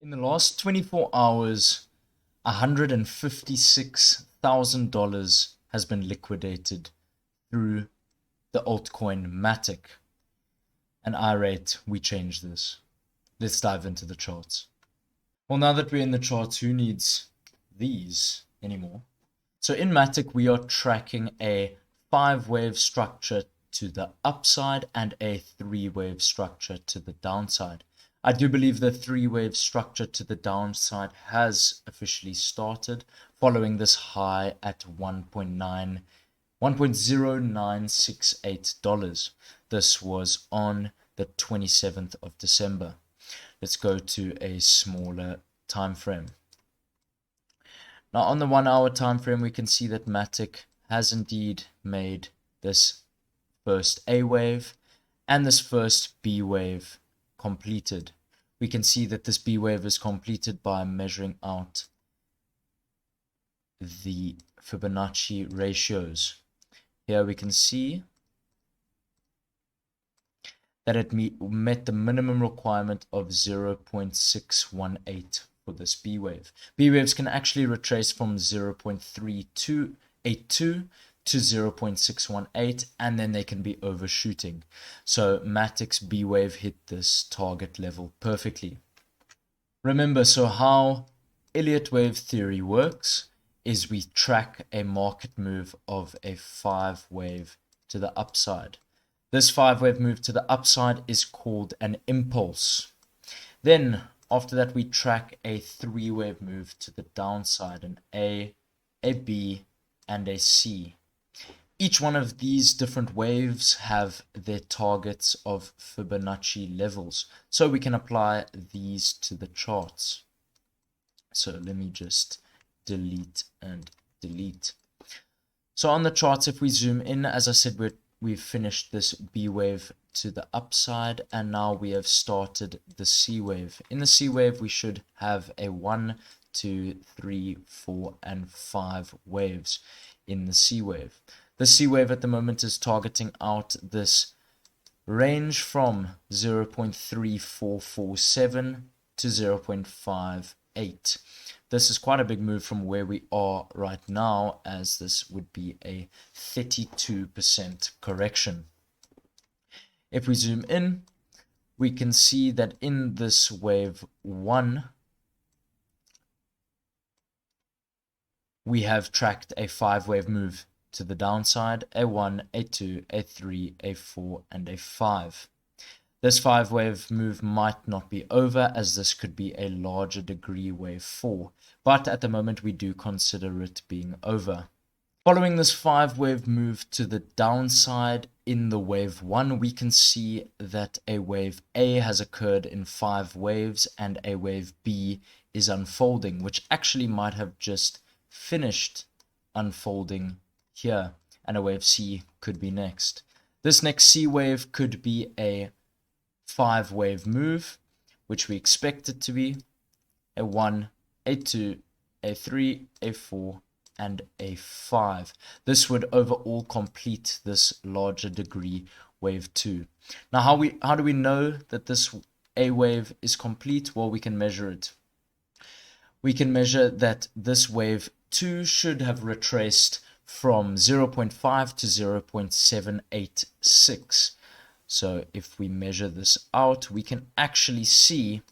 In the last 24 hours, $156,000 has been liquidated through the altcoin MATIC. And I rate we change this. Let's dive into the charts. Well, now that we're in the charts, who needs these anymore? So in MATIC, we are tracking a 5-wave structure to the upside and a 3-wave structure to the downside. I do believe the 3-wave structure to the downside has officially started following this high at $1.0968. This was on the 27th of December. Let's go to a smaller time frame. Now on the 1 hour time frame, we can see that MATIC has indeed made this first A wave and this first B wave completed. We can see that this B wave is completed by measuring out the Fibonacci ratios. Here we can see that it met the minimum requirement of 0.618 for this B wave. B waves can actually retrace from 0.3282 to 0.618, and then they can be overshooting. So MATIC's B wave hit this target level perfectly. Remember, so how Elliott Wave Theory works is we track a market move of a 5-wave to the upside. This 5-wave move to the upside is called an impulse. Then after that, we track a 3-wave move to the downside, an A, a B, and a C. Each one of these different waves have their targets of Fibonacci levels, so we can apply these to the charts. So let me just delete and delete. So on the charts, if we zoom in, as I said, we've finished this B wave to the upside, and now we have started the C wave. In the C wave, we should have a 1, 2, 3, 4, and 5 waves in the C wave. The C wave at the moment is targeting out this range from 0.3447 to 0.58. This is quite a big move from where we are right now, as this would be a 32% correction. If we zoom in, we can see that in this wave 1, we have tracked a 5-wave move to the downside, a 1, a 2, a 3, a 4, and a 5. This 5-wave move might not be over, as this could be a larger degree wave 4, but at the moment we do consider it being over. Following this 5-wave move to the downside in the wave 1, we can see that a wave A has occurred in 5 waves and a wave B is unfolding, which actually might have just finished unfolding here, and a wave C could be next. This next C wave could be a 5-wave move, which we expect it to be a 1, a 2, a 3, a 4, and a 5. This would overall complete this larger degree wave 2. Now, how do we know that this A wave is complete? Well, we can measure it. We can measure that this wave 2 should have retraced from 0.5 to 0.786. So if we measure this out, we can actually see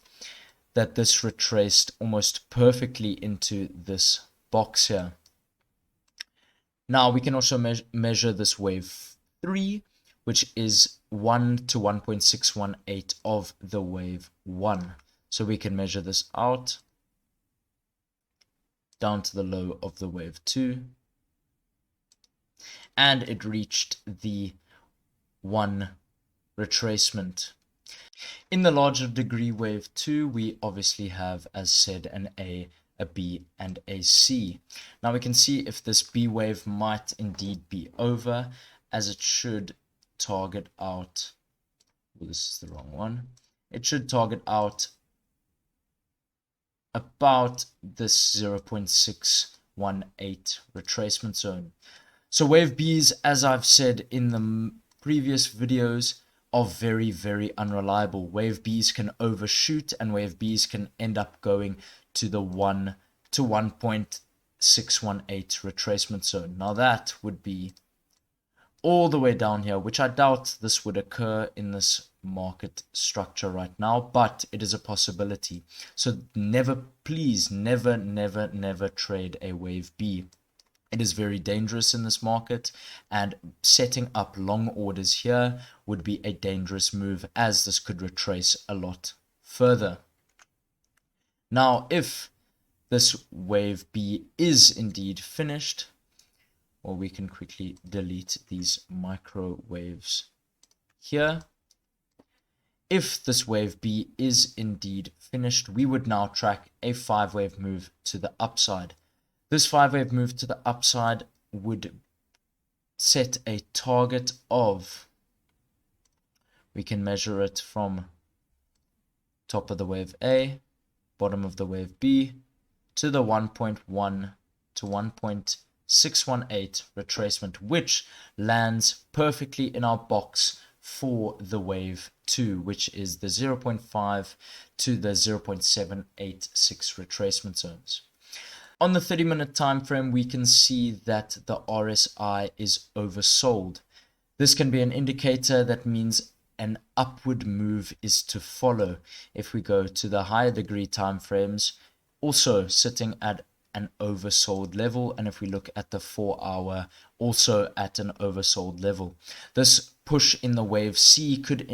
that this retraced almost perfectly into this box here. Now we can also measure this wave 3, which is 1 to 1.618 of the wave 1. So we can measure this out down to the low of the wave 2. And it reached the 1 retracement. In the larger degree wave 2, we obviously have, as said, an A, a B, and a C. Now we can see if this B wave might indeed be over, as it should target out, well, this is the wrong one, it should target out about this 0.618 retracement zone. So wave B's, as I've said in the previous videos, are very, very unreliable. Wave Bs can overshoot, and wave Bs can end up going to the 1 to 1.618 retracement zone. Now that would be all the way down here, which I doubt this would occur in this market structure right now, but it is a possibility. So never, please, never, never, never trade a wave B. It is very dangerous in this market, and setting up long orders here would be a dangerous move, as this could retrace a lot further. Now, if this wave B is indeed finished, or we can quickly delete these microwaves here. If this wave B is indeed finished, we would now track a 5-wave move to the upside. This 5-wave move to the upside would set a target of, we can measure it from top of the wave A, bottom of the wave B, to the 1.1 to 1.618 retracement, which lands perfectly in our box for the wave 2, which is the 0.5 to the 0.786 retracement zones. On the 30-minute time frame, we can see that the RSI is oversold. This can be an indicator that means an upward move is to follow. If we go to the higher degree time frames, also sitting at an oversold level, and if we look at the 4-hour, also at an oversold level. This push in the wave C could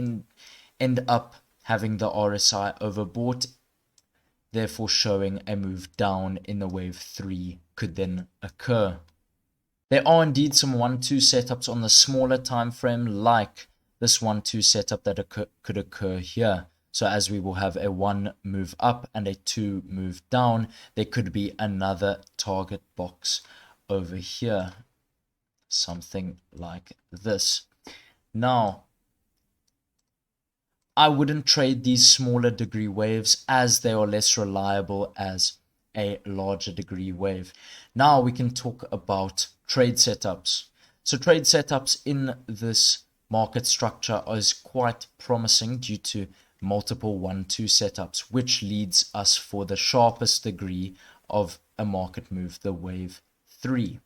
end up having the RSI overbought, therefore showing a move down in the wave 3 could then occur. There are indeed some 1-2 setups on the smaller time frame, like this 1-2 setup that could occur here. So as we will have a 1 move up and a 2 move down, there could be another target box over here, something like this. Now, I wouldn't trade these smaller degree waves, as they are less reliable as a larger degree wave. Now we can talk about trade setups. So trade setups in this market structure is quite promising due to multiple 1-2 setups, which leads us for the sharpest degree of a market move, the wave 3.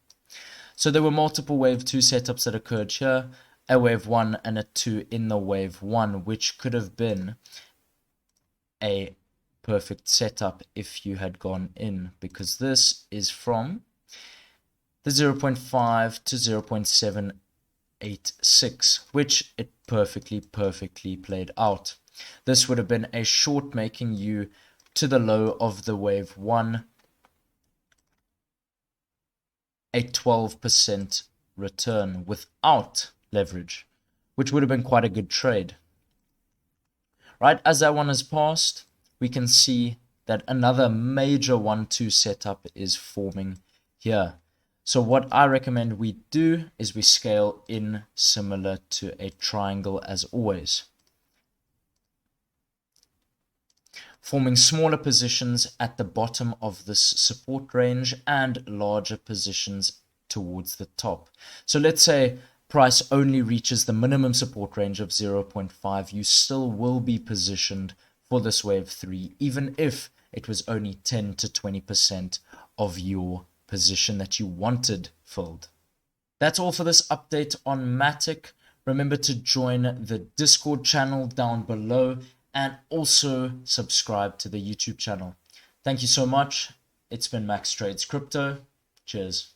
So there were multiple wave 2 setups that occurred here, a wave 1 and a 2 in the wave 1, which could have been a perfect setup if you had gone in, because this is from the 0.5 to 0.786, which it perfectly played out. This would have been a short, making you to the low of the wave 1, a 12% return without leverage, which would have been quite a good trade. Right, as that one has passed, we can see that another major 1-2 setup is forming here. So what I recommend we do is we scale in similar to a triangle as always, forming smaller positions at the bottom of this support range and larger positions towards the top. So let's say price only reaches the minimum support range of 0.5, you still will be positioned for this wave 3, even if it was only 10 to 20% of your position that you wanted filled. That's all for this update on MATIC. Remember to join the Discord channel down below, and also subscribe to the YouTube channel. Thank you so much. It's been Max Trades Crypto. Cheers.